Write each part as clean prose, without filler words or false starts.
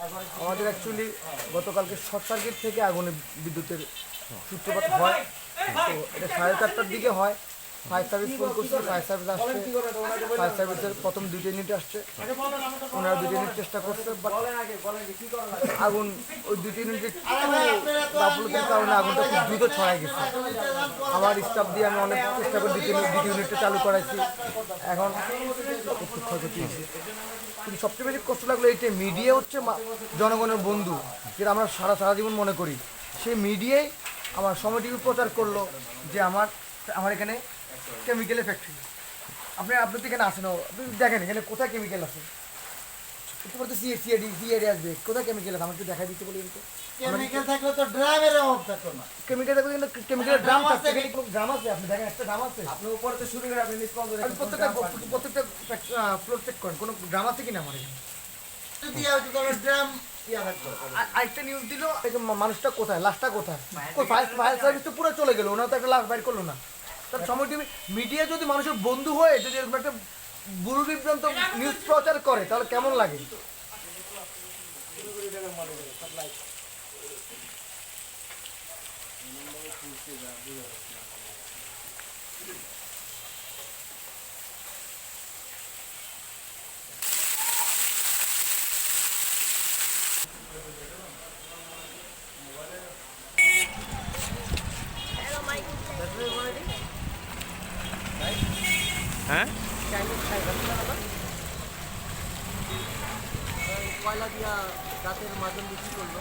আমাদের অ্যাকচুয়ালি গতকালকে short circuit থেকে আগুনে বিদ্যুতের সূত্রপাত হয়। তো এটা 4:30টার দিকে হয়। ফায়ার সার্ভিস ফোন করছিল, ফায়ার সার্ভিস আসছে। ফায়ার সার্ভিসের প্রথম 2টা ইউনিট আসছে, ওনারা 2টা ইউনিট চেষ্টা করছে, বাট আগুন ওই 2টা ইউনিটের গাফলতির কারণে আগুনটা খুব দ্রুত ছড়ায় গেছে। আমার স্টাফ দিয়ে আমি অনেক চেষ্টা করে 2টা ইউনিটটা চালু করাইছি। এখন খুব ক্ষয়ক্ষতি হয়েছে, কিন্তু সবচেয়ে বেশি কষ্ট লাগলো এইটাই, মিডিয়া হচ্ছে জনগণের বন্ধু, যেটা আমরা সারা জীবন মনে করি। সেই মিডিয়ায় আমার সময় টিভি প্রচার করলো যে আমার এখানে কেমিক্যালের ফ্যাক্টরি। আপনি তো এখানে আসেন, আপনি দেখেন এখানে কোথায় কেমিক্যাল আছে। একটু পরে তো সিআইডি আসবে, কোথায় কেমিক্যাল আছে আমাকে দেখাই দিতে বলি। কেমিক্যাল থাকলে তো ড্রামের অভাব থাকতো না। কেমিক্যাল থাকলে কিন্তু কেমিক্যালের ড্রাম থাকছে, ড্রাম আছে, আপনি দেখেন একটা ড্রাম আছে। আপনি উপরে তো শুরু করে আপনি প্রত্যেকটা ফ্লোর চেক করেন, কোনো ড্রাম আছে কিনা আমার এখানে। ড্রাম ইয়া থাকতো। আরেকটা নিউজ দিল, মানুষটা কোথায়, লাশটা কোথায়। ফায়ার সার্ভিস তো পুরো চলে গেল, ওনারা তো একটা লাশ বাইর করলো না। তার সময় টিভি মিডিয়া যদি মানুষের বন্ধু হয়ে যদি এরকম একটা ভুল বিভ্রান্ত নিউজ প্রচার করে তাহলে কেমন লাগে। হ্যাঁ, কয়লা দিয়া রাতের মাজন বিক্রি করলো।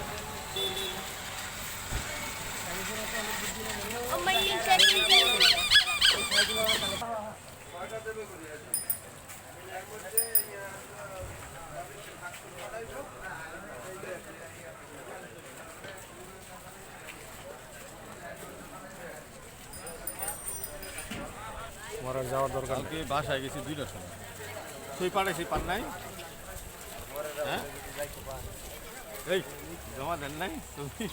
আমার আর যাওয়ার দরকার নেই। কালকে বাসায় গেছি 2টার সময়, সেই পাঠাইছি পান নাই। হ্যাঁ, এই জমা দেন নাই তুমি।